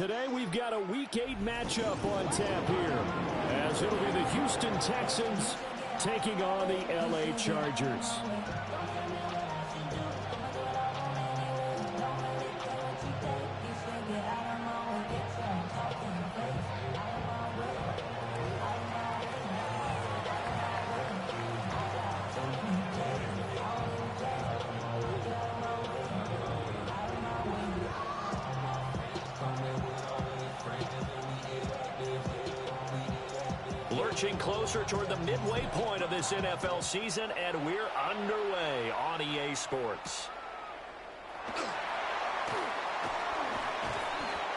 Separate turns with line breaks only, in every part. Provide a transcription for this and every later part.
Today we've got a Week 8 matchup on tap here, as it'll be the Houston Texans taking on the LA Chargers.
Lurching closer toward the midway point of this NFL season, and we're underway on EA Sports.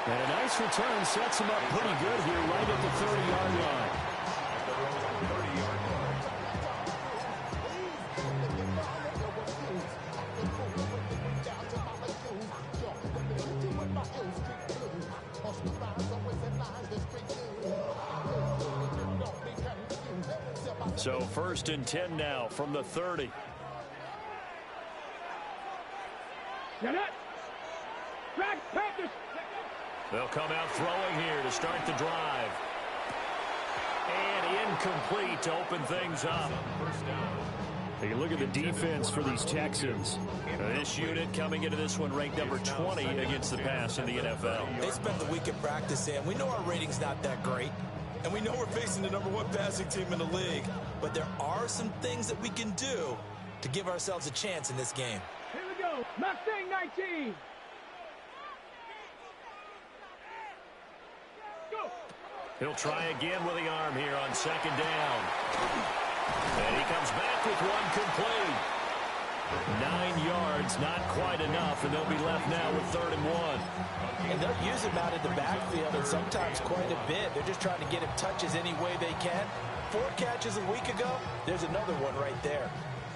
And a nice return sets him up pretty good here right at the 30-yard line.
So 1st and 10 now from the 30. They'll come out throwing here to start the drive. And incomplete to open things up.
Take a look at the defense for these Texans.
This unit coming into this one ranked number 20 against the pass in the NFL.
They spent the week of practice in. We know our rating's not that great. And we know we're facing the #1 passing team in the league. But there are some things that we can do to give ourselves a chance in this game.
Here we go. Mustang 19. Go.
He'll try again with the arm here on 2nd down. And he comes back with one complete. 9 yards, not quite enough, and they'll be left now with 3rd and 1.
And they'll use him out in the backfield, and sometimes quite a bit. They're just trying to get him touches any way they can. 4 catches a week ago, there's another one right there.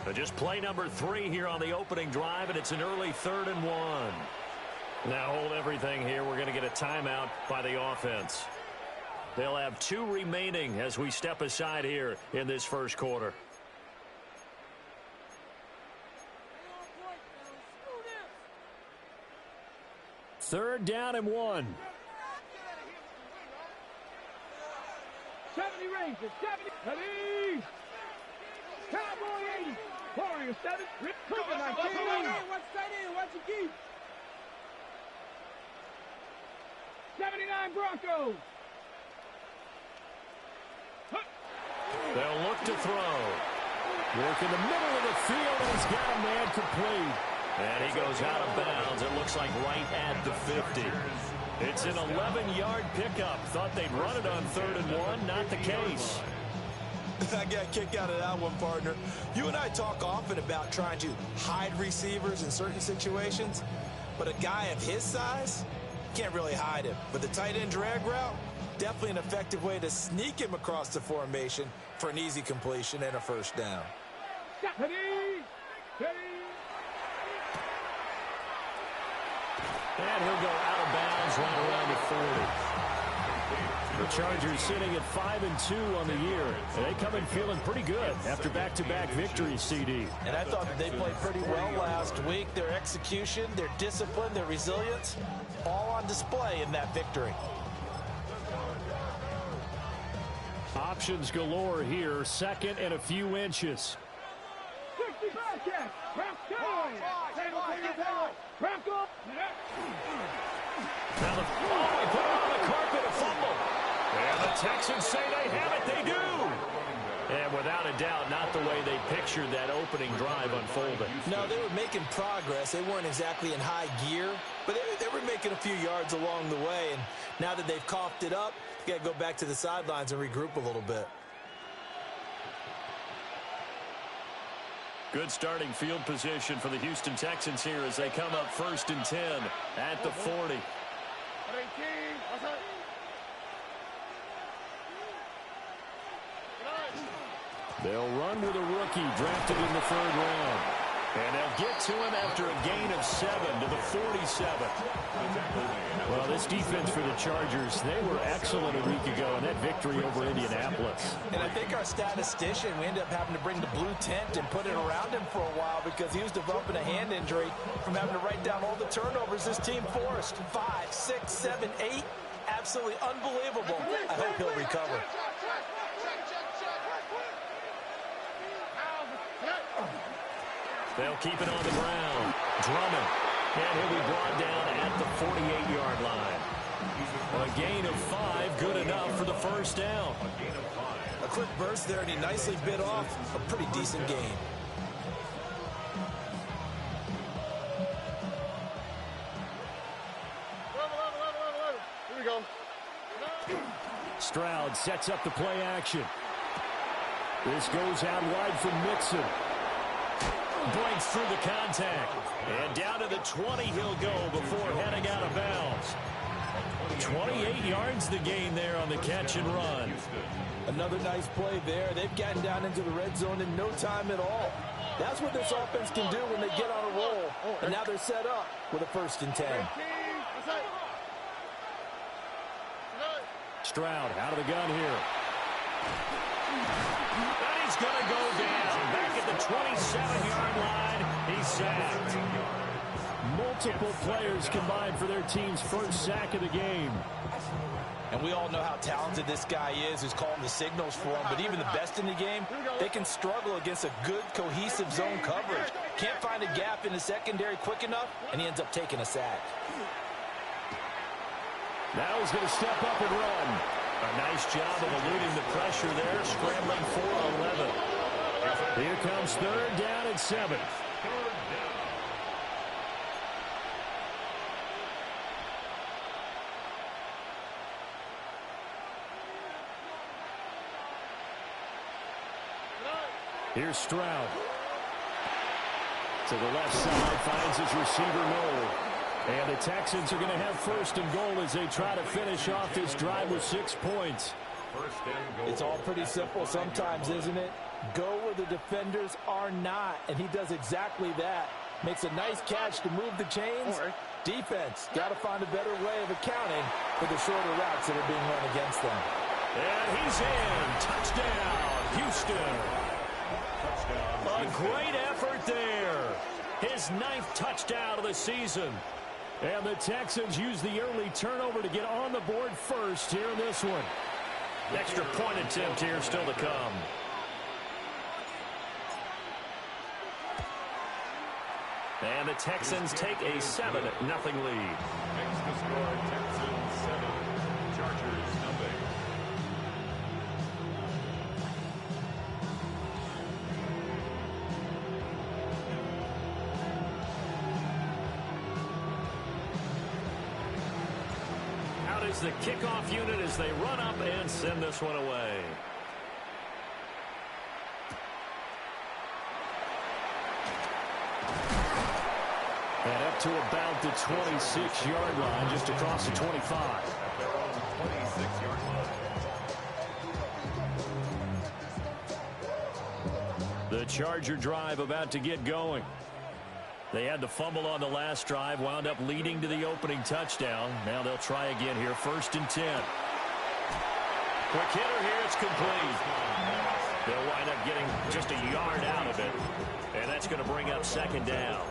So just play number 3 here on the opening drive, and it's an early 3rd and 1. Now hold everything here. We're going to get a timeout by the offense. They'll have 2 remaining as we step aside here in this first quarter.
Third down and 1.
70 Rangers, 70. Ready. Cowboy 80. Warrior 7. Cougar 19. Watch tight end. Watch your key. 79 Broncos.
They'll look to throw.
Work in the middle of the field, and he's got a man complete.
And he goes out of bounds, it looks like right at the 50. It's an 11-yard pickup. Thought they'd run it on 3rd and 1. Not the case.
I got a kick out of that one, partner. You and I talk often about trying to hide receivers in certain situations, but a guy of his size can't really hide him. But the tight end drag route, definitely an effective way to sneak him across the formation for an easy completion and a 1st down.
Ready. Ready.
And he'll go out of bounds right around the 40. The Chargers sitting at 5-2 on the year. And they come in feeling pretty good after back-to-back victories, CD.
And I thought that they played pretty well last week. Their execution, their discipline, their resilience, all on display in that victory.
Options galore here. 2nd and a few inches.
60 Bobcats. Bronco.
Now he put it on the carpet, a fumble. And the Texans say they have it. They do. And without a doubt, not the way they pictured that opening drive unfolding.
No, they were making progress. They weren't exactly in high gear, but they were making a few yards along the way. And now that they've coughed it up, you got to go back to the sidelines and regroup a little bit.
Good starting field position for the Houston Texans here as they come up 1st and 10 at the 40.
They'll run with a rookie drafted in the 3rd round.
And they'll get to him after a gain of 7 to the 47.
Well, this defense for the Chargers, they were excellent a week ago in that victory over Indianapolis.
And I think our statistician, we ended up having to bring the blue tent and put it around him for a while because he was developing a hand injury from having to write down all the turnovers this team forced. 5, 6, 7, 8. Absolutely unbelievable. I hope he'll recover.
They'll keep it on the ground. Drummond. And he'll be brought down at the 48-yard line. A gain of 5, good enough for the first down.
A quick burst there, and he nicely bit off a pretty decent gain.
Here we go.
Stroud sets up the play action. This goes out wide from Mixon.
Breaks through the contact. And down to the 20 he'll go before heading out of bounds. 28 yards the gain there on the catch and run.
Another nice play there. They've gotten down into the red zone in no time at all. That's what this offense can do when they get on a roll. And now they're set up with a 1st and 10.
Stroud out of the gun here.
And he's going to go down. Back at the 27-yard line. He's sacked.
Multiple players combined for their team's first sack of the game.
And we all know how talented this guy is who's calling the signals for him. But even the best in the game, they can struggle against a good, cohesive zone coverage. Can't find a gap in the secondary quick enough, and he ends up taking a sack.
Now he's going to step up and run.
A nice job of eluding the pressure there, scrambling for 11.
Here comes 3rd down and 7. Here's Stroud. To the left side, finds his receiver Noel. And the Texans are going to have 1st and goal as they try to finish off this drive with 6 points.
It's all pretty simple sometimes, isn't it? Go where the defenders are not, and he does exactly that. Makes a nice catch to move the chains. Defense, got to find a better way of accounting for the shorter routes that are being run against them.
And he's in. Touchdown, Houston. A great effort there. His 9th touchdown of the season.
And the Texans use the early turnover to get on the board first here in this one.
Extra point attempt here still to come. And the Texans take a 7-0 lead.
Next to score, Texans 7, Chargers nothing.
Out is the kickoff unit as they run up and send this one away.
And up to about the 26-yard line, just across the 25.
26-yard line.
The Charger drive about to get going. They had the fumble on the last drive, wound up leading to the opening touchdown. Now they'll try again here, 1st and 10. Quick hitter here, it's complete. They'll wind up getting just a yard out of it, and that's going to bring up 2nd down.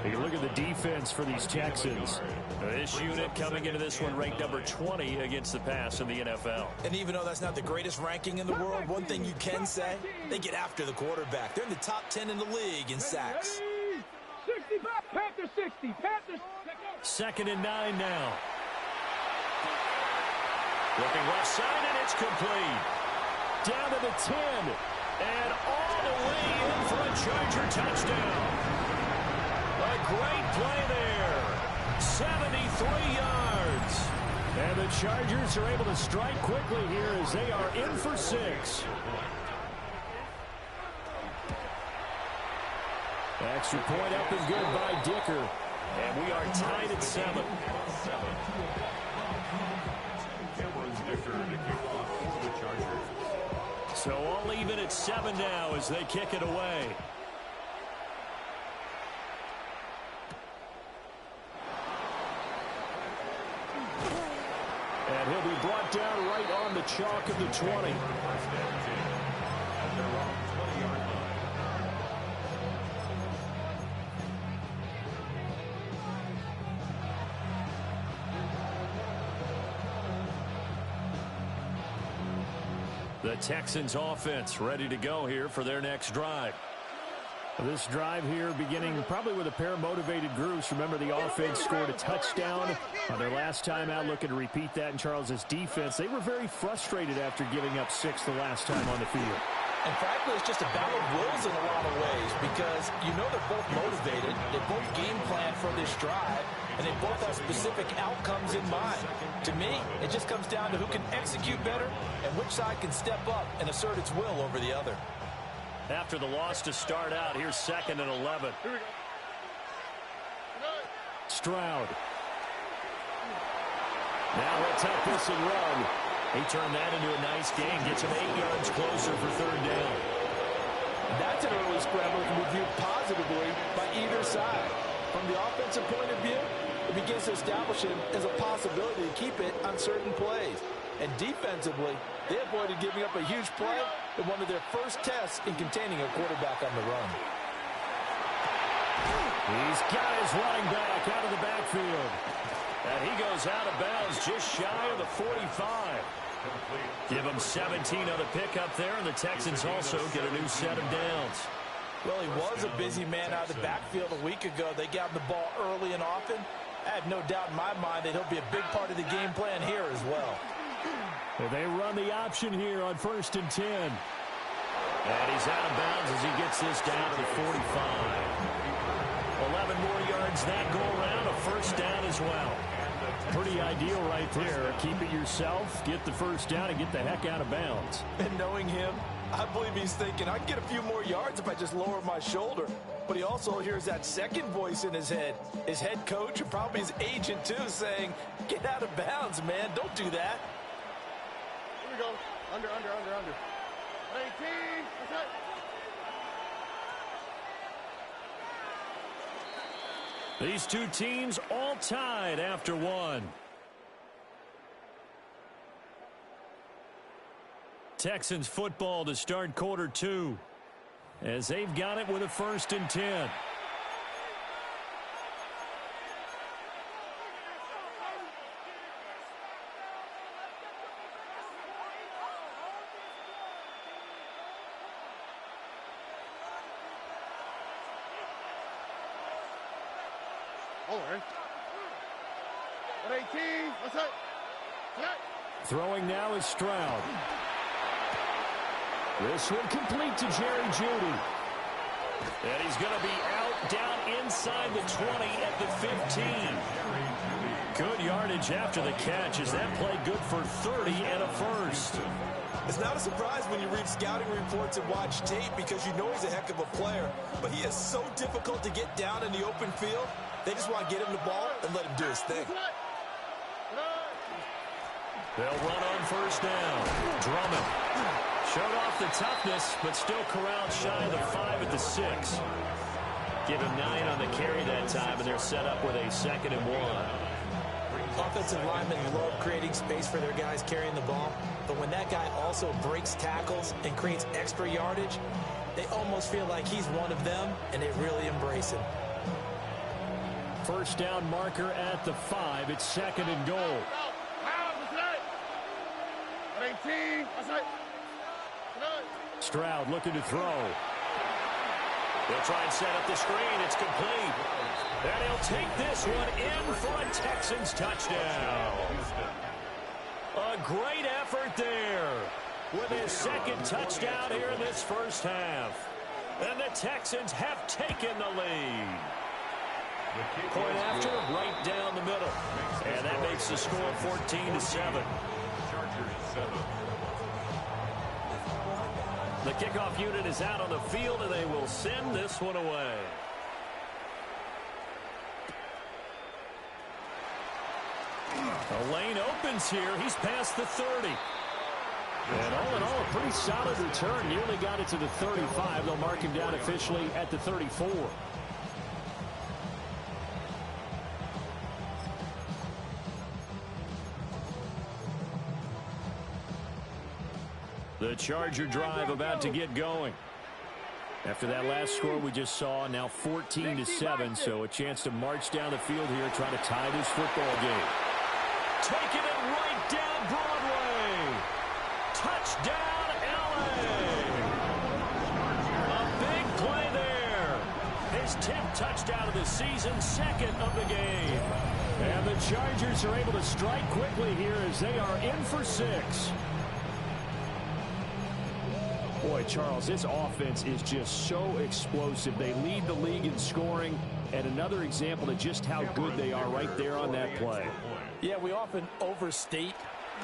You look at the defense for these Texans.
This unit coming into this one ranked number 20 against the pass in the NFL.
And even though that's not the greatest ranking in the world, one thing you can say, they get after the quarterback. They're in the top 10 in the league in sacks.
65, Panthers 60, Panthers.
2nd and 9 now. Looking left side, and it's complete.
Down to the 10.
And all the way in for a Charger touchdown. A great play there. 73 yards.
And the Chargers are able to strike quickly here as they are in for 6. Extra point up and good by Dicker.
And we are tied at 7.
Cameron's Dicker to kick off the Chargers.
So all even at 7 now as they kick it away.
And he'll be brought down right on the chalk of the 20.
First and 10 at their own 20-yard line.
The Texans offense ready to go here for their next drive.
This drive here beginning probably with a pair of motivated groups. Remember, the offense scored a touchdown on their last time out, looking to repeat that in Charles's defense. They were very frustrated after giving up 6 the last time on the field.
And frankly, it's just a battle of wills in a lot of ways because you know they're both motivated. They both game plan for this drive, and they both have specific outcomes in mind. To me, it just comes down to who can execute better and which side can step up and assert its will over the other.
After the loss to start out, here's 2nd and 11.
Stroud.
Now he'll tuck this and run. He turned that into a nice gain, gets him 8 yards closer for 3rd down.
That's an early scramble that can be viewed positively by either side. From the offensive point of view, it begins to establish him as a possibility to keep it on certain plays. And defensively, they avoided giving up a huge play in one of their first tests in containing a quarterback on the run.
He's got his running back out of the backfield.
And he goes out of bounds just shy of the 45. Give him 17 on the pickup there, and the Texans also get a new set of downs.
Well, he was a busy man out of the backfield a week ago. They got him the ball early and often. I have no doubt in my mind that he'll be a big part of the game plan here as well.
Well, they run the option here on 1st and 10.
And he's out of bounds as he gets this down to the 45. 11 more yards that go around, a 1st down as well.
Pretty ideal right there. Keep it yourself, get the 1st down, and get the heck out of bounds.
And knowing him, I believe he's thinking, I can get a few more yards if I just lower my shoulder. But he also hears that second voice in his head. His head coach and probably his agent, too, saying, get out of bounds, man. Don't do that.
Here we go. Under. 18. That's it.
These two teams all tied after one. Texans football to start quarter 2 as they've got it with a 1st and 10.
At 18, what's that?
Throwing now is Stroud. This one complete to Jerry Jeudy.
And he's going to be out down inside the 20 at the 15. Good yardage after the catch. Is that play good for 30 and a 1st?
It's not a surprise when you read scouting reports and watch tape because you know he's a heck of a player. But he is so difficult to get down in the open field. They just want to get him the ball and let him do his thing.
They'll run on 1st down. Drummond showed off the toughness, but still corralled shy of the 5 at the 6. Give him 9 on the carry that time, and they're set up with a 2nd and 1.
Offensive linemen love creating space for their guys carrying the ball, but when that guy also breaks tackles and creates extra yardage, they almost feel like he's one of them, and they really embrace him.
1st down marker at the 5. It's 2nd and goal.
18, that's it.
Stroud looking to throw.
They'll try and set up the screen. It's complete. And he'll take this one in for a Texans touchdown. A great effort there with his 2nd touchdown here in this 1st half. And the Texans have taken the lead. Point after, right down the middle. And that makes the score 14-7. The kickoff unit is out on the field, and they will send this one away. The lane opens here. He's past the 30.
And all in all, a pretty solid return. Nearly got it to the 35. They'll mark him down officially at the 34. The Charger drive about to get going. After that last score we just saw, now 14-7, so a chance to march down the field here, trying to tie this football game.
Taking it right down Broadway. Touchdown, LA. A big play there. His 10th touchdown of the season, second of the game.
And the Chargers are able to strike quickly here as they are in for 6. Boy, Charles, this offense is just so explosive. They lead the league in scoring, and another example of just how good they are right there on that play.
Yeah, we often overstate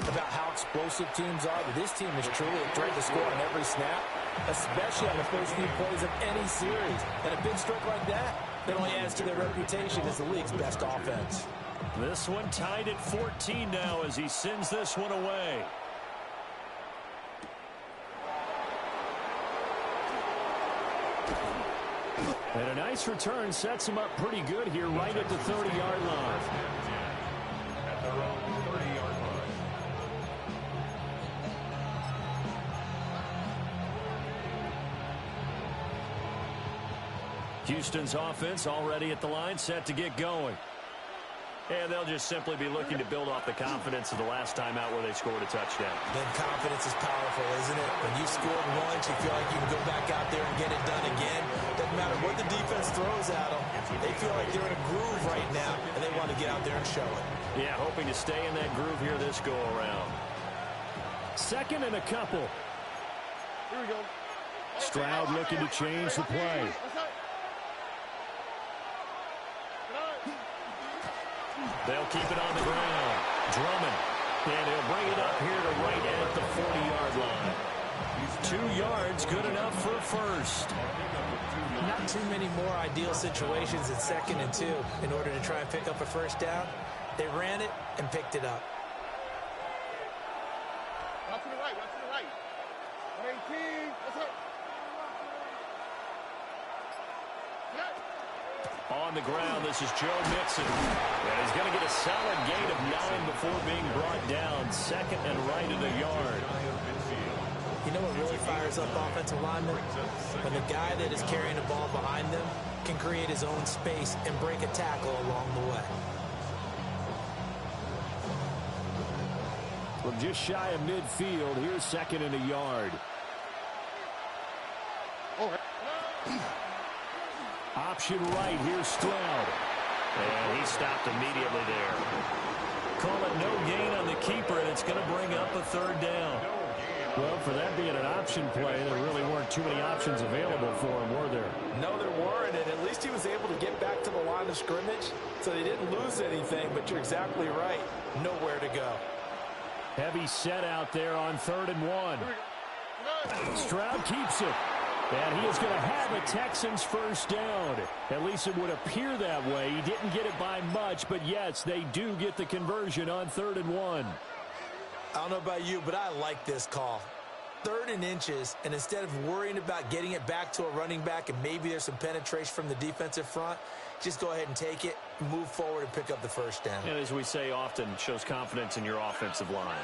about how explosive teams are, but this team is truly a threat to score on every snap, especially on the first few plays of any series. And a big stroke like that only adds to their reputation as the league's best offense.
This one tied at 14 now as he sends this one away.
And a nice return sets him up pretty good here right at the 30-yard line.
At their own 30-yard line.
Houston's offense already at the line, set to get going. And they'll just simply be looking to build off the confidence of the last time out where they scored a touchdown.
Then confidence is powerful, isn't it? When you scored once, you feel like you can go back out there and get it done again. Doesn't matter what the defense throws at them. They feel like they're in a groove right now, and they want to get out there and show it.
Yeah, hoping to stay in that groove here this go-around.
Second and a couple.
Here we go.
Stroud looking to change the play.
They'll keep it on the ground. Drummond. And he'll bring it up here to right at the 40-yard line. 2 yards, good enough for a first.
Not too many more ideal situations in 2nd and 2 in order to try and pick up a first down. They ran it and picked it up.
Watch to the right, watch to the right. 118, let's go.
On the ground, this is Joe Mixon. And he's going to get a solid gain of 9 before being brought down. 2nd and right at a yard.
You know what really fires up offensive linemen? When the guy that is carrying the ball behind them can create his own space and break a tackle along the way.
From just shy of midfield, here's 2nd and a yard. Option right, here's Stroud.
And he stopped immediately there. Call it no gain on the keeper, and it's going to bring up a 3rd down.
Well, for that being an option play, there really weren't too many options available for him, were there?
No, there weren't, and at least he was able to get back to the line of scrimmage, so they didn't lose anything, but you're exactly right. Nowhere to go.
Heavy set out there on 3rd and 1. Stroud keeps it. And he is going to have a Texans first down. At least it would appear that way. He didn't get it by much, but yes, they do get the conversion on 3rd and 1.
I don't know about you, but I like this call. 3rd and inches, and instead of worrying about getting it back to a running back and maybe there's some penetration from the defensive front, just go ahead and take it, move forward, and pick up the first down.
And as we say often, shows confidence in your offensive line.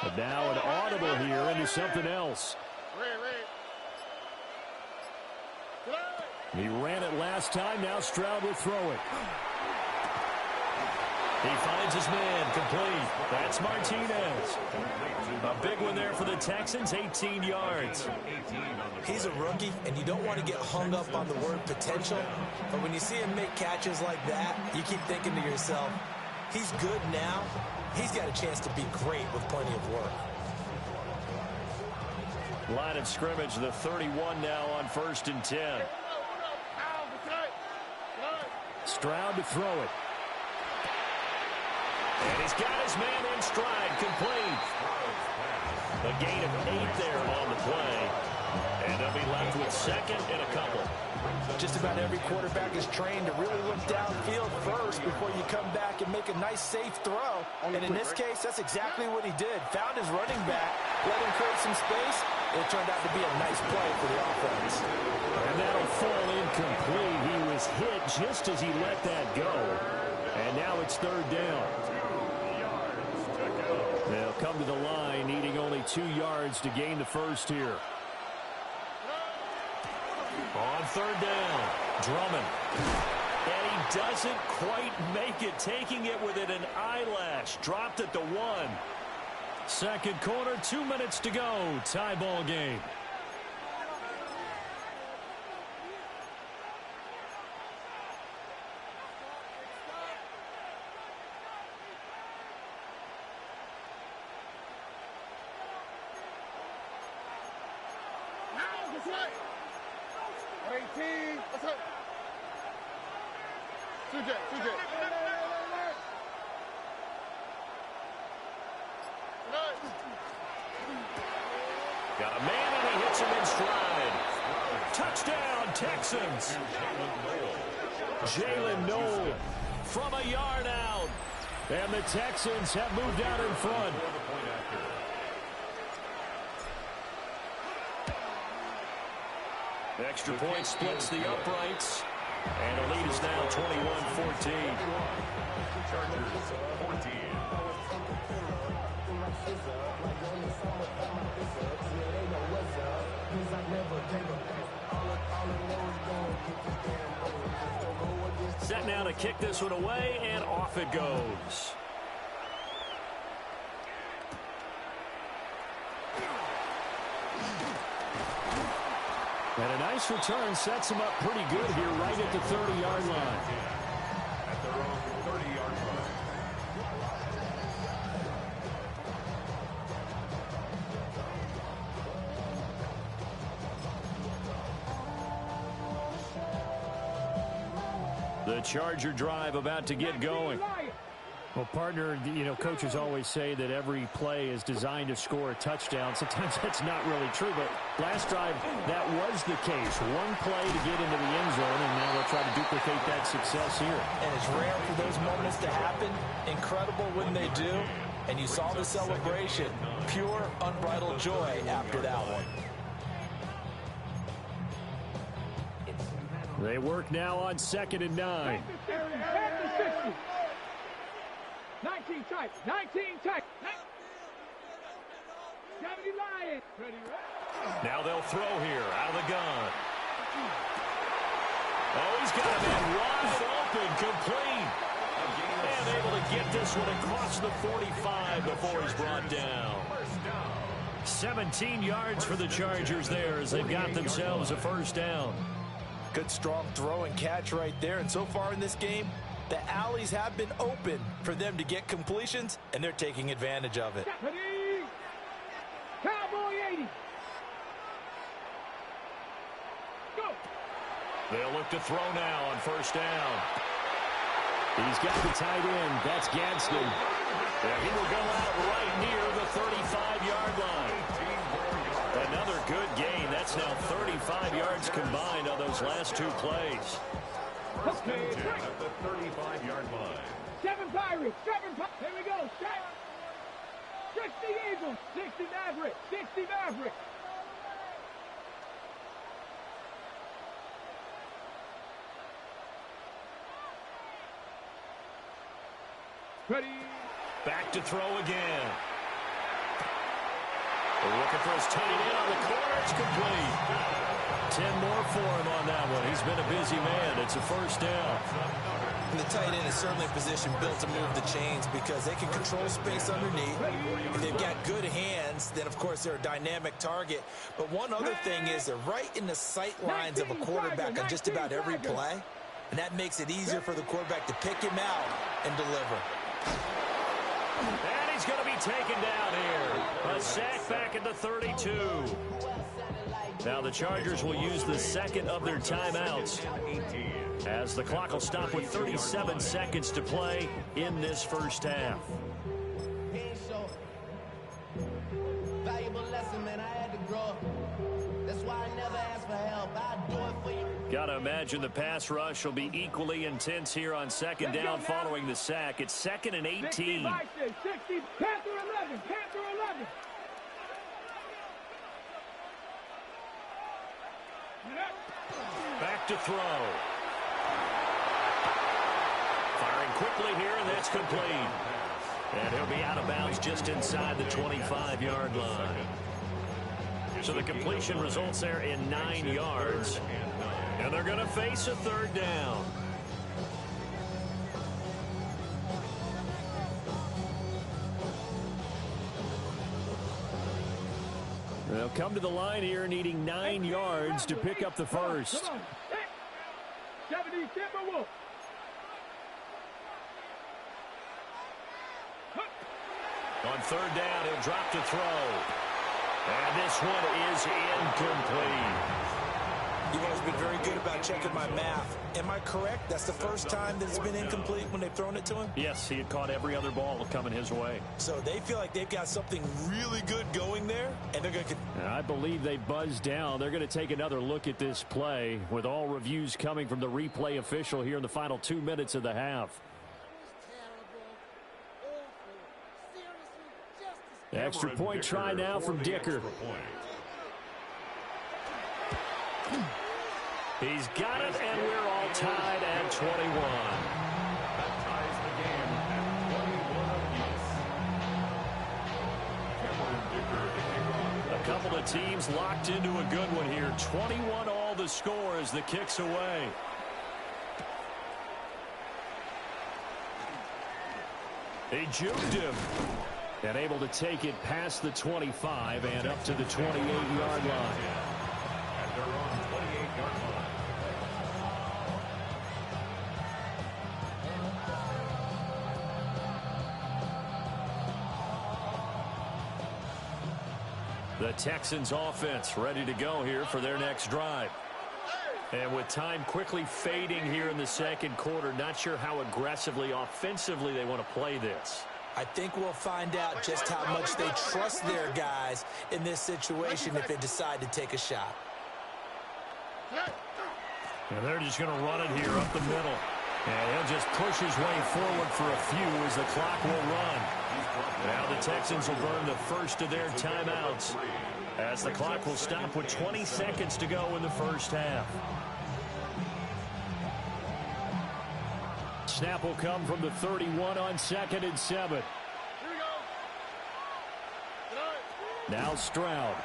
But now an audible here into something else. He ran it last time. Now Stroud will throw it.
He finds his man, complete. That's Martinez. A big one there for the Texans, 18 yards.
He's a rookie, and you don't want to get hung up on the word potential. But when you see him make catches like that, you keep thinking to yourself, he's good now. He's got a chance to be great with plenty of work.
Line of scrimmage, the 31 now on 1st and 10.
Stroud to throw it.
And he's got his man in stride, complete. A gain of 8 there on the play. And they'll be left with 2nd and a couple.
Just about every quarterback is trained to really look downfield first before you come back and make a nice, safe throw. And in this case, that's exactly what he did. Found his running back, let him create some space. It turned out to be a nice play for the offense.
And that'll fall incomplete. He was hit just as he let that go. And now it's 3rd down. They'll come to the line, needing only 2 yards to gain the first here.
On third down, Drummond. And he doesn't quite make it, taking it within an eyelash. Dropped at the 1.
Second quarter, 2 minutes to go. Tie ball game.
Got a man, and he hits him in stride. Touchdown, Texans.
Jalen Noel from a yard out. And the Texans have moved out in front.
Extra point splits the uprights. And the lead is now 21-14.
Chargers 14.
Set now to kick this one away, and off it goes.
And a nice return sets him up pretty good here right at the 30-yard line.
At their own 30-yard line.
The Charger drive about to get going. Well, partner, you know, coaches always say that every play is designed to score a touchdown. Sometimes that's not really true, but last drive, that was the case. One play to get into the end zone, and now they'll try to duplicate that success here.
And it's rare for those moments to happen. Incredible when they do. And you saw the celebration. Pure, unbridled joy after that one.
They work now on 2nd and 9.
19 tight. 19 tight. 70 Lions. Ready, right?
Now they'll throw here out of the gun. Oh, he's got a man wide open, complete. And able to get this one across the 45 before he's brought down.
17 yards for the Chargers there as they've got themselves a first down.
Good, strong throw and catch right there. And so far in this game, the alleys have been open for them to get completions, and they're taking advantage of it.
Ready? Cowboy 80. Go.
They'll look to throw now on first down.
He's got the tight end. That's Gadsden.
Yeah, he will go out right near the 35-yard line. Another good gain. That's now 35 yards combined on those last 2 plays.
Okay,
At the 35-yard line.
7 Pirates. 7 Pirates. Here we go. 60 Eagles. 60 Mavericks. 60 Mavericks. Ready.
Back to throw again. They're looking for his tight end on the corner. It's complete. 10 more for him on that one. He's been a busy man. It's a first down.
And the tight end is certainly a position built to move the chains because they can control space underneath. If they've got good hands, then, of course, they're a dynamic target. But one other thing is they're right in the sight lines of a quarterback on just about every play. And that makes it easier for the quarterback to pick him out and deliver.
And he's going to be taken down here. A sack back at the 32. Now the Chargers will use the second of their timeouts as the clock will stop with 37 seconds to play in this first half.
Valuable lesson, man. I had to grow. That's why I never ask for help. I do it for you.
Gotta imagine the pass rush will be equally intense here on second down following the sack. It's 2nd and 18.
60, Panther 11, Panther 11.
Back to throw. Firing quickly here, and that's complete. And he'll be out of bounds just inside the 25-yard line. So the completion results there in 9 yards. And they're going to face a third down. They'll come to the line here needing 9 yards to pick up the first.
Come on. 70 Timberwolves.
On third down, he'll drop to throw. And this one is incomplete.
You've always been very good about checking my math. Am I correct? That's the first time that it's been incomplete when they've thrown it to him?
Yes, he had caught every other ball coming his way.
So they feel like they've got something really good going there, and they're going to...
I believe they buzzed down. They're going to take another look at this play, with all reviews coming from the replay official here in the final 2 minutes of the half. Extra point try now from Dicker.
He's got it, and we're all tied at 21.
That ties the game at 21 apiece. Cameron Dicker to kick off.
A couple of teams locked into a good one here. 21 all the score as the kick's away. He juked him. And able to take it past the 25 and up to the 28-yard line.
At their own 28-yard line.
The Texans offense ready to go here for their next drive. And with time quickly fading here in the second quarter, not sure how aggressively, offensively they want to play this.
I think we'll find out just how much they trust their guys in this situation if they decide to take a shot.
And they're just going to run it here up the middle. And he'll just push his way forward for a few as the clock will run. Now the Texans will burn the first of their timeouts as the clock will stop with 20 seconds to go in the first half.
Snap will come from the 31 on 2nd and 7. Now Stroud.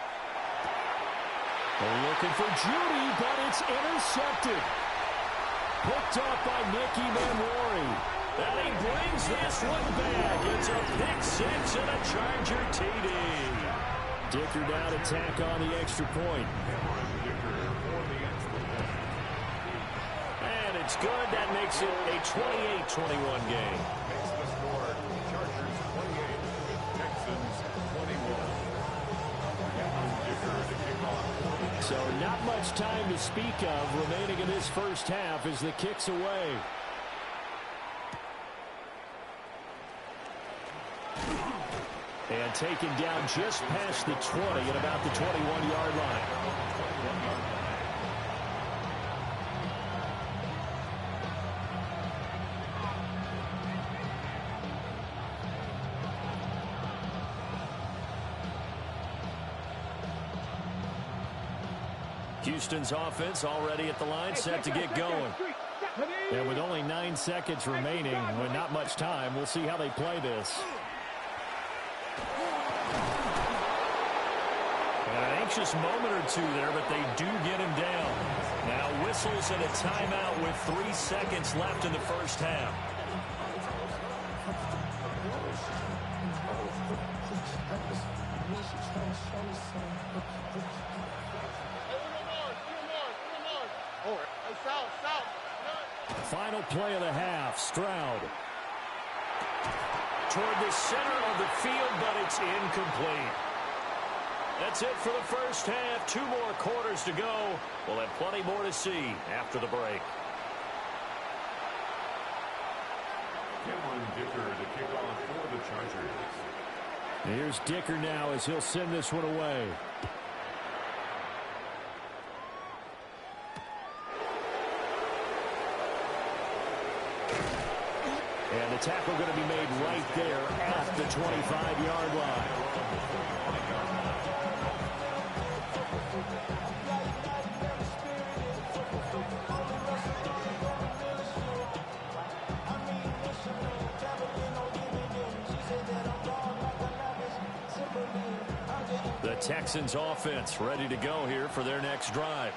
They're looking for Judy, but it's intercepted. Picked up by Nicky Manwari.
And he brings this one back. It's a pick six and a Charger TD.
Dicker down to tack on the extra point.
And it's good. That makes it a 28-21 game.
Makes the score Chargers 28, Texans 21. Cameron Dicker to kick off.
So not much time to speak of remaining in this first half as the kick's away. And taken down just past the 20 at about the 21-yard line. Houston's offense already at the line, set to get going. And with only 9 seconds remaining, with not much time, we'll see how they play this.
An anxious moment or two there, but they do get him down. Now whistles and a timeout with 3 seconds left in the first half.
Final play of the half, Stroud.
Toward the center of the field, but it's incomplete. That's it for the first half. 2 more quarters to go. We'll have plenty more to see after the break.
Cameron Dicker to kick off for the Chargers.
Here's Dicker now as he'll send this one away. And the tackle going to be made right there at the 25-yard line.
Texans offense ready to go here for their next drive.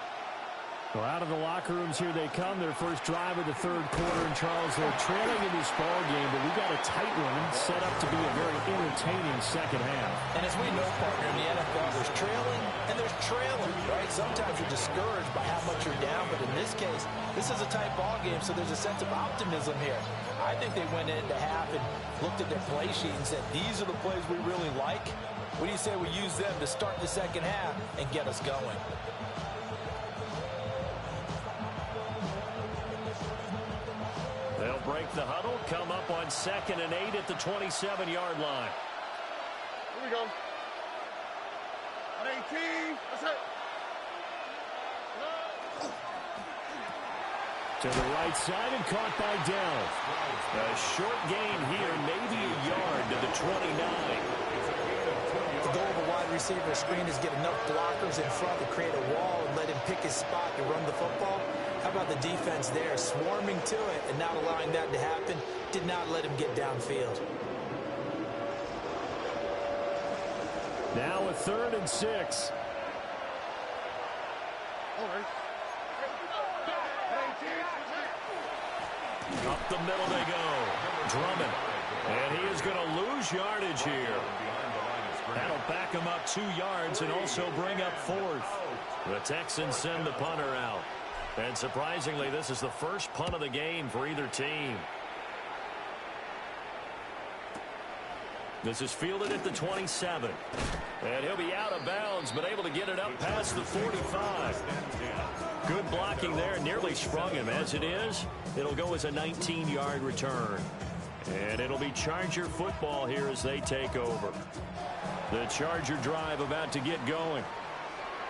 Well, out of the locker rooms here they come. Their first drive of the third quarter. And, Charles, they're trailing in this ball game, but we got a tight one set up to be a very entertaining second half.
And as we know, partner, in the NFL, there's trailing and there's trailing, right? Sometimes you're discouraged by how much you're down, but in this case, this is a tight ball game, so there's a sense of optimism here. I think they went into half and looked at their play sheet and said, these are the plays we really like. What do you say we use them to start the second half and get us going?
They'll break the huddle, come up on 2nd and 8 at the 27-yard line.
Here we go. On 18. That's it.
To the right side and caught by Dell.
A short gain here, maybe a yard to the 29.
The goal of a wide receiver screen is get enough blockers in front to create a wall and let him pick his spot to run the football. How about the defense there, swarming to it and not allowing that to happen? Did not let him get downfield.
Now a 3rd and 6.
All right.
Up the middle they go. Drummond. And he is going to lose yardage here. That'll back him up 2 yards and also bring up 4th. The Texans send the punter out. And surprisingly, this is the first punt of the game for either team. This is fielded at the 27. And he'll be out of bounds, but able to get it up past the 45. Good blocking there, nearly sprung him. As it is, it'll go as a 19-yard return. And it'll be Charger football here as they take over. The Charger drive about to get going.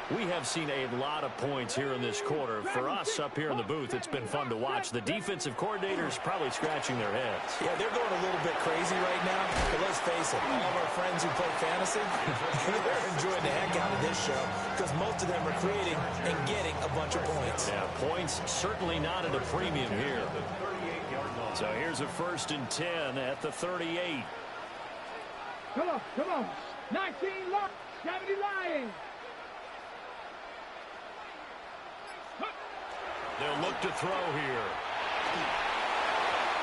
We have seen a lot of points here in this quarter. For us up here in the booth, it's been fun to watch. The defensive coordinators probably scratching their heads.
Yeah, they're going a little bit crazy right now. But let's face it, all of our friends who play fantasy, they're enjoying the heck out of this show because most of them are creating and getting a bunch of points.
Yeah, points certainly not at a premium here. So here's a 1st and 10 at the 38.
Come on, come on. 19 lock, 70 lying.
They'll look to throw here.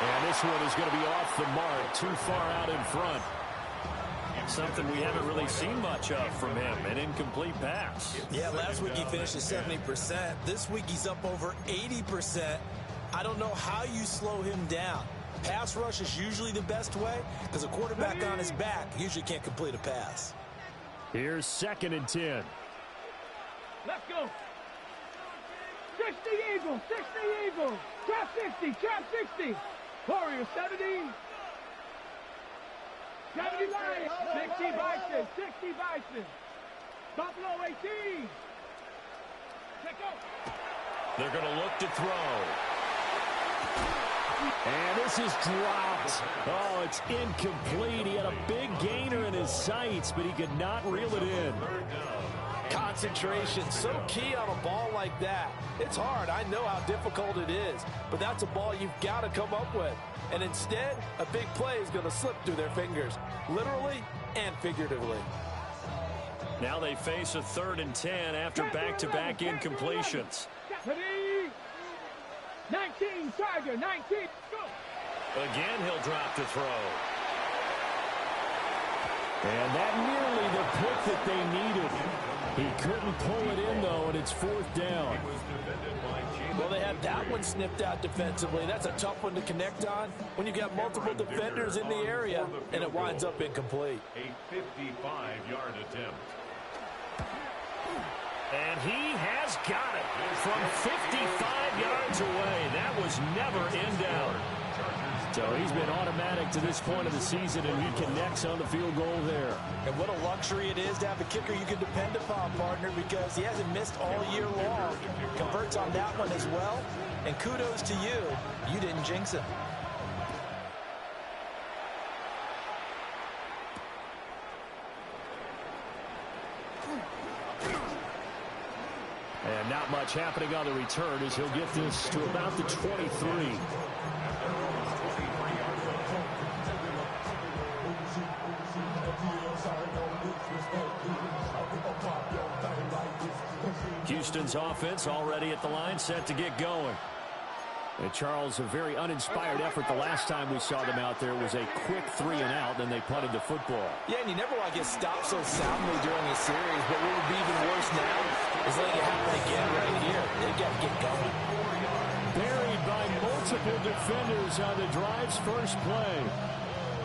And this one is going to be off the mark, too far out in front.
Something we haven't really seen much of from him, an incomplete pass.
Yeah, last week he finished at 70%. This week he's up over 80%. I don't know how you slow him down. Pass rush is usually the best way because a quarterback on his back usually can't complete a pass.
Here's 2nd and 10.
Let's go. 60 Eagles, 60 Eagles. Trap 60, trap 60. Warriors 70. 70 Lions, 60 Bison, 60 Bison. Buffalo 18. Check out.
They're going to look to throw.
And this is dropped. Oh, it's incomplete. He had a big gainer in his sights, but he could not reel it in.
Concentration, so key on a ball like that. It's hard. I know how difficult it is, but that's a ball you've got to come up with. And instead, a big play is going to slip through their fingers, literally and figuratively.
Now they face a 3rd and 10 after back-to-back incompletions.
19, Charger, 19. Go.
Again, he'll drop to throw.
And that nearly the pick that they needed. He couldn't pull it in, though, and it's 4th down.
Well, they had that one snipped out defensively. That's a tough one to connect on when you've got multiple defenders in the area, and it winds up incomplete.
A 55-yard attempt.
And he has got it from 55 yards away. That was never in doubt.
So he's been automatic to this point of the season, and he connects on the field goal there.
And what a luxury it is to have a kicker you can depend upon, partner, because he hasn't missed all year long. Converts on that one as well. And kudos to you. You didn't jinx him.
And not much happening on the return as he'll get this to about the 23.
Houston's offense already at the line, set to get going.
And Charles, a very uninspired effort the last time we saw them out there was a quick 3 and out, then they punted the football.
Yeah, and you never want to get stopped so soundly during a series, but what would be even worse now is letting it happen again right here. They've got to get going.
Buried by multiple defenders on the drive's first play.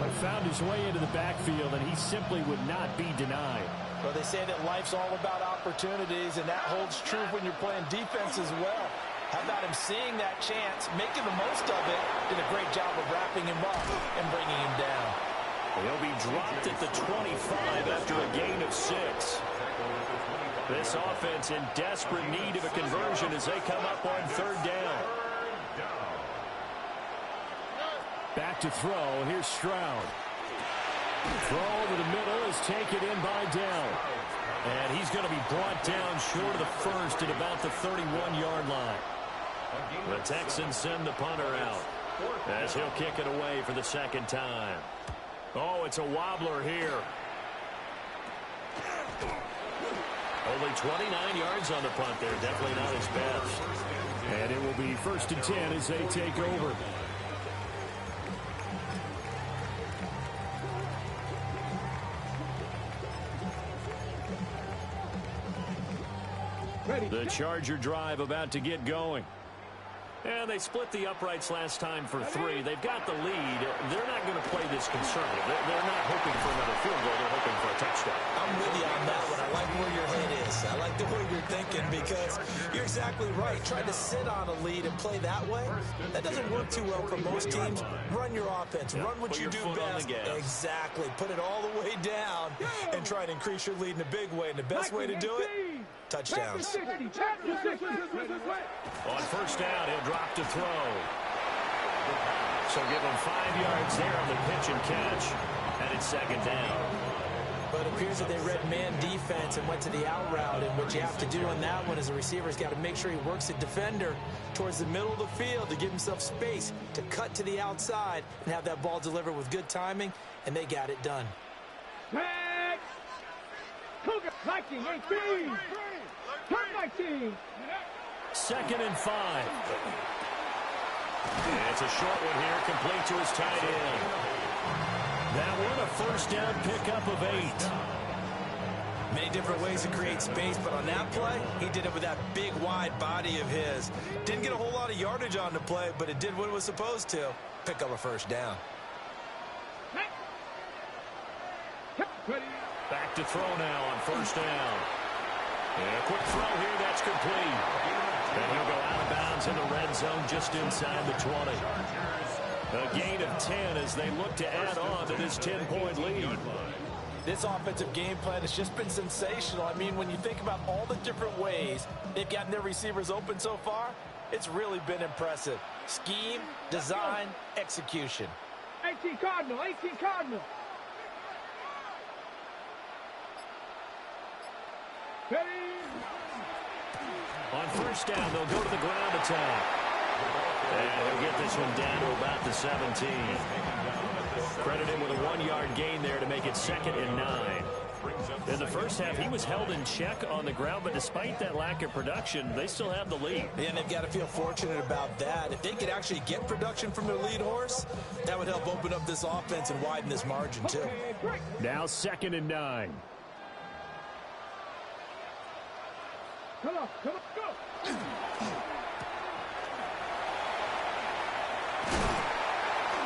But found his way into the backfield, and he simply would not be denied.
Well, they say that life's all about opportunities, and that holds true when you're playing defense as well. How about him seeing that chance, making the most of it, did a great job of wrapping him up and bringing him down.
He'll be dropped at the 25 after a gain of 6. This offense in desperate need of a conversion as they come up on 3rd down.
Back to throw. Here's Stroud. Throw over the middle is taken in by Dell.
And he's going to be brought down short of the first at about the 31-yard line. The Texans send the punter out as he'll kick it away for the 2nd time. Oh, it's a wobbler here. Only 29 yards on the punt there. Definitely not his best.
And it will be 1st and 10 as they take over.
The Charger drive about to get going. And they split the uprights last time for 3. They've got the lead. They're not going to play this conservative. They're not hoping for another field goal. They're hoping for a touchdown.
I'm with you on that one. I like where your head is. I like the way you're thinking because you're exactly right. Trying to sit on a lead and play that way, that doesn't work too well for most teams. Run your offense. Run what you do best. Exactly. Put it all the way down and try and increase your lead in a big way. And the best way to do it, touchdowns.
On 1st down, he'll drop to throw. So give him 5 yards there on the pitch and catch. And it's 2nd down.
But it appears that they read man defense and went to the out route. And what you have to do on that one is the receiver's got to make sure he works the defender towards the middle of the field to give himself space to cut to the outside and have that ball delivered with good timing. And they got it done.
Cougar, 19, 18. Turn 19.
2nd and 5. It's a short one here, complete to his tight end. That one, a 1st down pickup of 8.
Many different ways to create space, but on that play, he did it with that big, wide body of his. Didn't get a whole lot of yardage on the play, but it did what it was supposed to. Pick up a 1st down.
Back to throw now on 1st down. And a quick throw here, that's complete. And he'll go out of bounds in the red zone just inside the 20. A gain of 10 as they look to add on to this 10-point lead.
This offensive game plan has just been sensational. I mean, when you think about all the different ways they've gotten their receivers open so far, it's really been impressive. Scheme, design, execution.
18 Cardinal, 18 Cardinal.
On 1st down, they'll go to the ground attack. And he'll get this one down to about the 17. Credited with a 1-yard gain there to make it 2nd and 9. In the first half, he was held in check on the ground, but despite that lack of production, they still have the lead.
And they've got to feel fortunate about that. If they could actually get production from their lead horse, that would help open up this offense and widen this margin, too.
Now 2nd and 9.
Come on, go.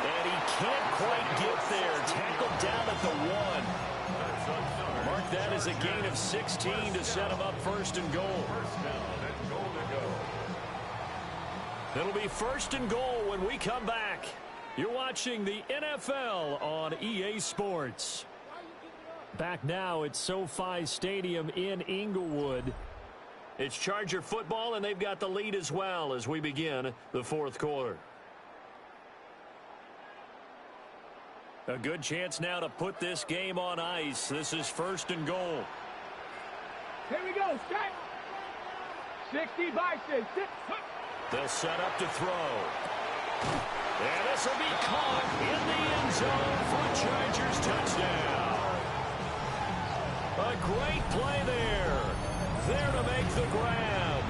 And he can't quite get there. Tackled down at the 1. Mark that as a gain of 16 to set him up 1st and goal. It'll be 1st and goal when we come back. You're watching the NFL on EA Sports. Back now at SoFi Stadium in Inglewood. It's Charger football, and they've got the lead as well as we begin the 4th quarter. A good chance now to put this game on ice. This is 1st and goal.
Here we go, Scott. 60 Bison.
They'll set up to throw. And this will be caught in the end zone for Chargers touchdown. A great play there. there to make the grab.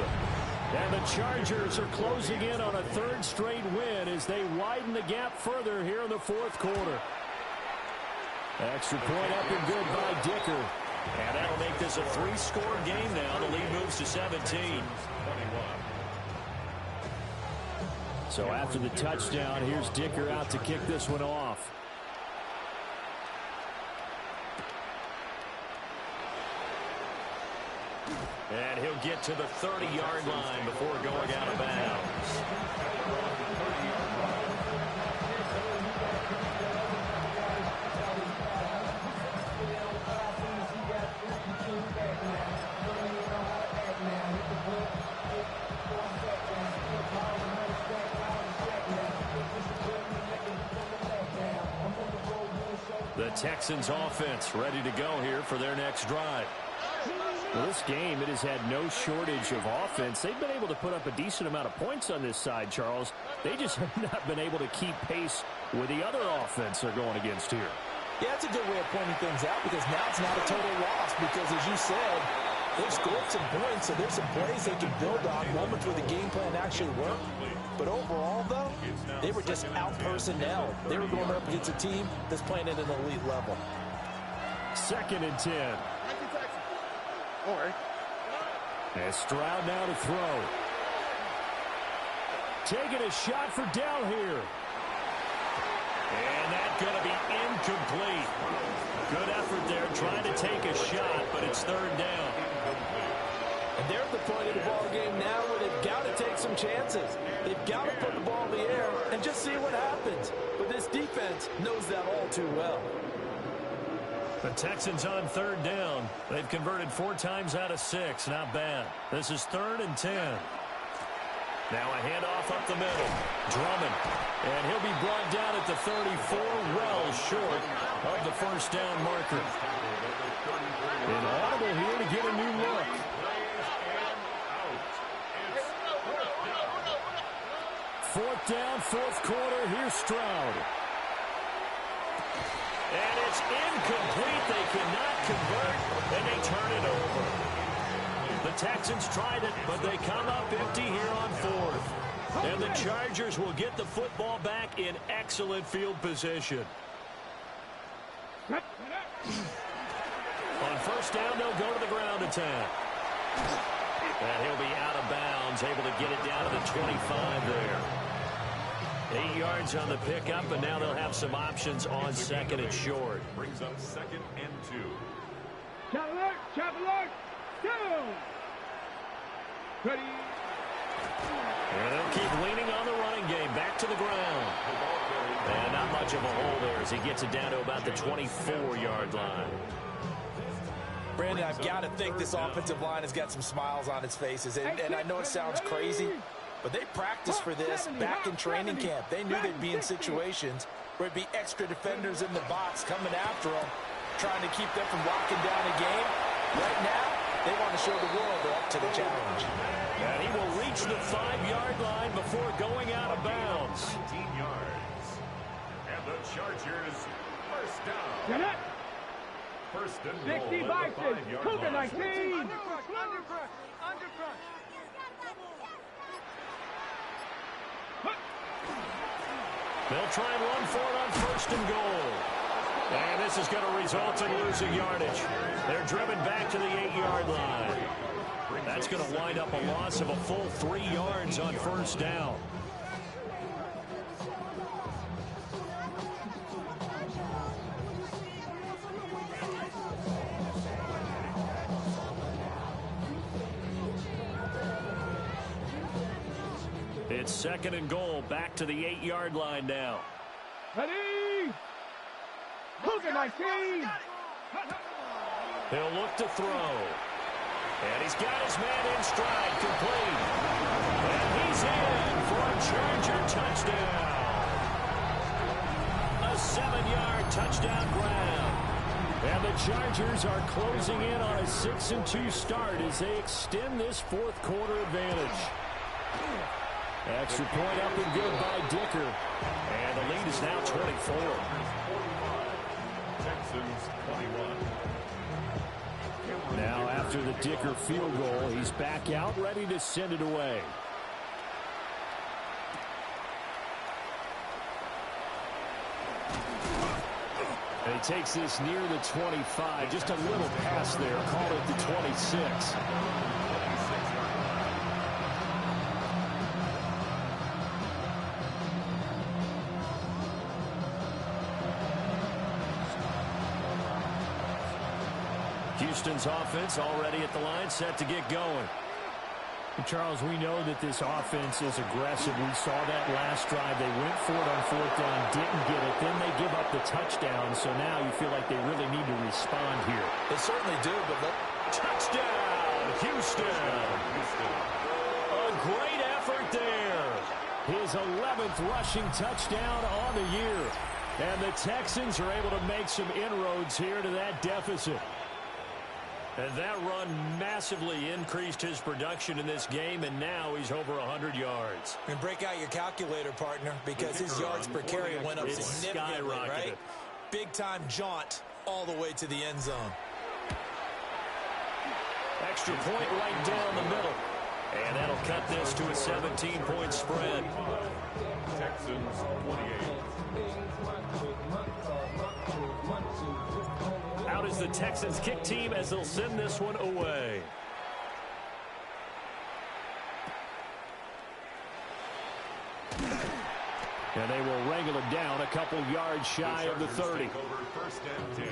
And the Chargers are closing in on a third straight win as they widen the gap further here in the fourth quarter. Extra point up and good by Dicker. And that'll make this a 3-score game now. The lead moves to 17. So after the touchdown, here's Dicker out to kick this one off. And he'll get to the 30-yard line before going out of bounds. The Texans offense ready to go here for their next drive. Well, this game, it has had no shortage of offense. They've been able to put up a decent amount of points on this side, Charles. They just have not been able to keep pace with the other offense they're going against here.
Yeah, that's a good way of pointing things out because now it's not a total loss because, as you said, they've scored some points, so there's some plays they can build on, moments where the game plan actually worked. But overall, though, they were just out-personnel. They were going up against a team that's playing at an elite level.
2nd and 10. And Stroud now to throw. Taking a shot for down here. And that's going to be incomplete. Good effort there trying to take a shot, but it's 3rd down.
And they're at the point of the ball game now where they've got to take some chances. They've got to put the ball in the air and just see what happens. But this defense knows that all too well.
The Texans on 3rd down. They've converted 4 times out of 6. Not bad. This is 3rd and 10. Now a handoff up the middle. Drummond. And he'll be brought down at the 34, well short of the 1st down marker. And audible here to get a new look. Fourth down, 4th quarter. Here's Stroud. And it's incomplete. They cannot convert, and they turn it over. The Texans tried it, but they come up empty here on 4th. And the Chargers will get the football back in excellent field position. On 1st down, they'll go to the ground attack. And he'll be out of bounds, able to get it down to the 25 there. 8 yards on the pickup, and now they'll have some options on 2nd and short.
Brings up 2nd and 2.
Chop alert, down. Ready.
And they'll keep leaning on the running game. Back to the ground. And not much of a hole there as he gets it down to about the 24-yard line.
Brandon, I've got to think this offensive line has got some smiles on its faces. And I know it sounds crazy, but they practiced for this back in training camp. They knew they'd be in situations where it'd be extra defenders in the box coming after them, trying to keep them from locking down a game. Right now, they want to show the world they're up to the challenge.
And he will reach the 5-yard line before going out of bounds.
19 yards. And the Chargers, 1st down. 1st and goal
65
at the 5-yard line.
19.
They'll try and run for it on 1st and goal. And this is going to result in losing yardage. They're driven back to the 8-yard line. That's going to wind up a loss of a full 3 yards on 1st down. It's 2nd and goal, back to the 8-yard line now.
Ready. Hook it, 19.
He'll look to throw. And he's got his man in stride, complete. And he's in for a Charger touchdown. A 7-yard touchdown grab. And the Chargers are closing in on a 6-2 start as they extend this 4th quarter advantage. Extra point up and good by Dicker. And the lead is now 24.
Texans 21.
Now after the Dicker field goal, he's back out ready to send it away. And he takes this near the 25. Just a little pass there. Call it the 26. Houston's offense already at the line, set to get going. Charles, we know that this offense is aggressive. We saw that last drive. They went for it on fourth down, didn't get it. Then they give up the touchdown. So now you feel like they really need to respond here.
They certainly do, but
touchdown, Houston. A great effort there.
His 11th rushing touchdown on the year. And the Texans are able to make some inroads here to that deficit.
And that run massively increased his production in this game, and now he's over 100 yards.
And break out your calculator, partner, because his yards per carry went up significantly, right? Big-time jaunt all the way to the end zone.
Extra point right down the middle. And that'll cut this to a 17-point spread.
Texans 28.
Out is the Texans kick team as they'll send this one away.
And they will wrangle it down a couple yards shy of the 30.
Take over first and 10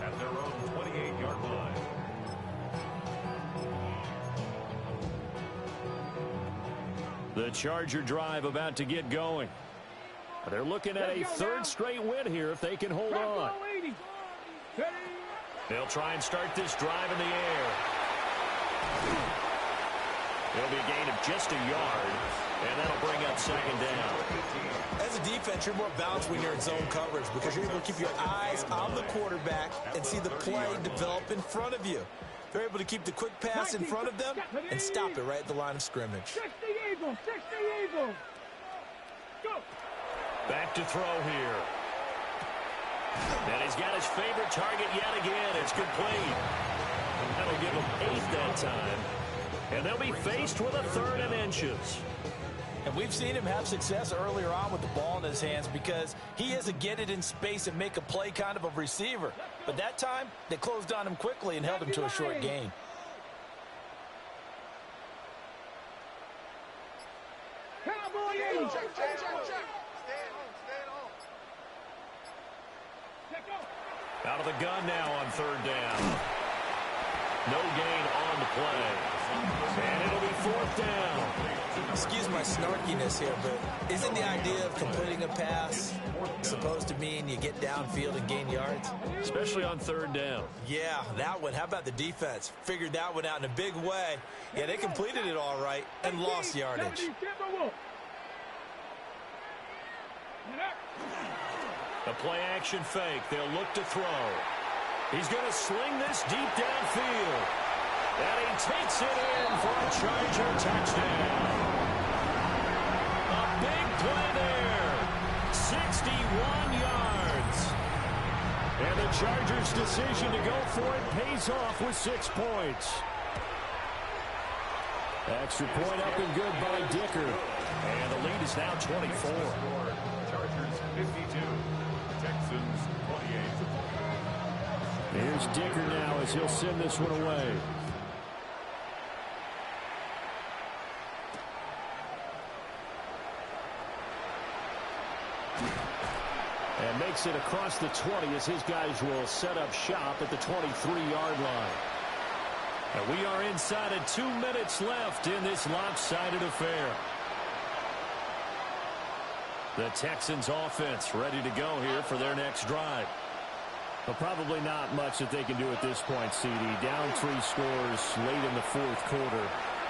at their own 28-yard line.
The Charger drive about to get going. They're looking at a third straight win here if they can hold on.
They'll try and start this drive in the air. It'll be a gain of just a yard, and that'll bring up second down.
As a defense, you're more balanced when you're in zone coverage because you're able to keep your eyes on the quarterback and see the play develop in front of you. They're able to keep the quick pass in front of them and stop it right at the line of scrimmage.
60 Eagles. Go.
Back to throw here. And he's got his favorite target yet again. It's complete. That'll give him 8 that time. And they'll be faced with a 3rd and inches.
And we've seen him have success earlier on with the ball in his hands because he is a get it in space and make a play kind of a receiver. But that time, they closed on him quickly and held him to a short gain.
Cowboy 80. Check.
Out of the gun now on 3rd down. No gain on the play. And it'll be 4th down.
Excuse my snarkiness here, but isn't the idea of completing a pass supposed to mean you get downfield and gain yards?
Especially on 3rd down.
Yeah, that one. How about the defense? Figured that one out in a big way. Yeah, they completed it all right and lost yardage.
A play-action fake. They'll look to throw. He's going to sling this deep downfield. And he takes it in for a Charger touchdown. A big play there. 61 yards.
And the Chargers' decision to go for it pays off with 6 points. Extra point up and good by Dicker.
And the lead is now 24.
Chargers 52. Texans 28.
Here's Dicker now as he'll send this one away. And makes it across the 20 as his guys will set up shop at the 23-yard line. And we are inside of 2 minutes left in this lopsided affair. The Texans offense ready to go here for their next drive. But probably not much that they can do at this point, CD. Down 3 scores late in the 4th quarter.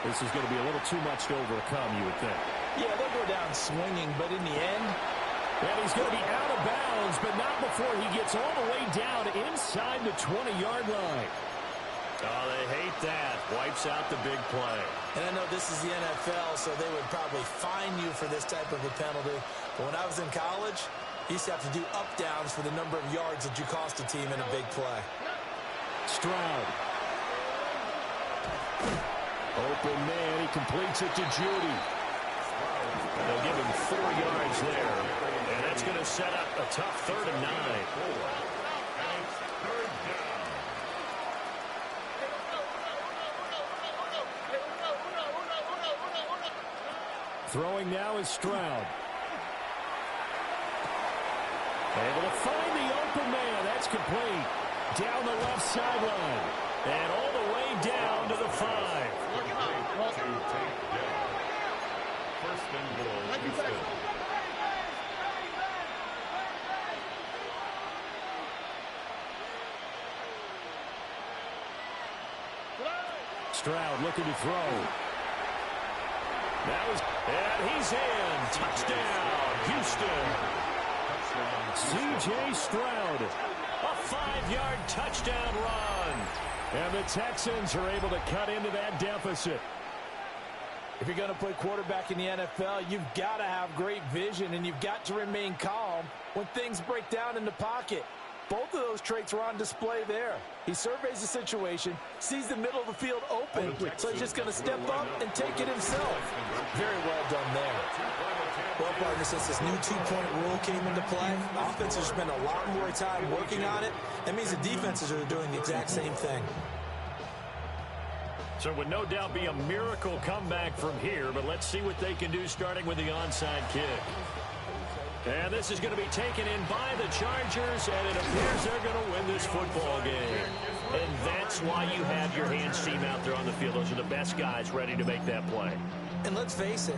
This is going to be a little too much to overcome, you would think.
Yeah, they'll go down swinging, but in the end...
And he's going to be out of bounds, but not before he gets all the way down inside the 20-yard line.
Oh, they hate that. Wipes out the big play.
And I know this is the NFL, so they would probably fine you for this type of a penalty. But when I was in college, you used to have to do up-downs for the number of yards that you cost a team in a big play.
Stroud. Open man. He completes it to Judy.
They'll give him 4 yards there. And that's going to set up a tough 3rd and 9.
Throwing now is Stroud. Able to find the open man. That's complete. Down the left sideline. And all the way down to the 5.
First and goal, Houston.
Stroud looking to throw.
And he's in. Touchdown, Houston.
C.J. Stroud.
A 5-yard touchdown run.
And the Texans are able to cut into that deficit.
If you're going to play quarterback in the NFL, you've got to have great vision, and you've got to remain calm when things break down in the pocket. Both of those traits were on display there. He surveys the situation, sees the middle of the field open, so he's just going to step up and take it himself. Very well done there. Well, partner, since this new two-point rule came into play, offenses spend a lot more time working on it. That means the defenses are doing the exact same thing.
So it would no doubt be a miracle comeback from here, but let's see what they can do starting with the onside kick. And this is going to be taken in by the Chargers, and it appears they're going to win this football game. And that's why you have your hands team out there on the field. Those are the best guys ready to make that play.
And let's face it,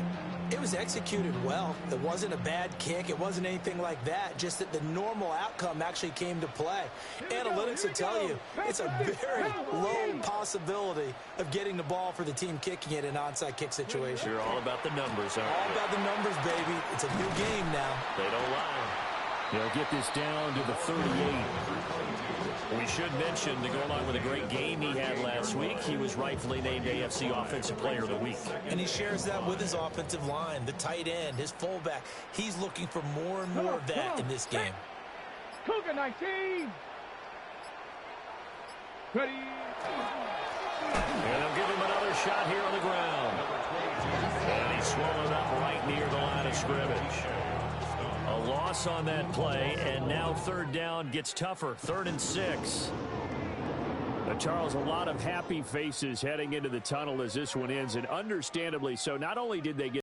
it was executed well. It wasn't a bad kick. It wasn't anything like that. Just that the normal outcome actually came to play. Analytics will tell you it's a very low possibility of getting the ball for the team kicking it in an onside kick situation.
You're all about the numbers, aren't you?
All about the numbers, baby. It's a new game now.
They don't lie.
They'll get this down to the 38.
We should mention, to go along with a great game he had last week, he was rightfully named AFC Offensive Player of the Week.
And he shares that with his offensive line, the tight end, his fullback. He's looking for more and more of that in this game.
Cougar 19. Ready.
And they'll give him another shot here on the ground. And he's swallowed up right near the line of scrimmage. A loss on that play, and now 3rd down gets tougher. 3rd and 6.
Charles, a lot of happy faces heading into the tunnel as this one ends, and understandably so. Not only did they get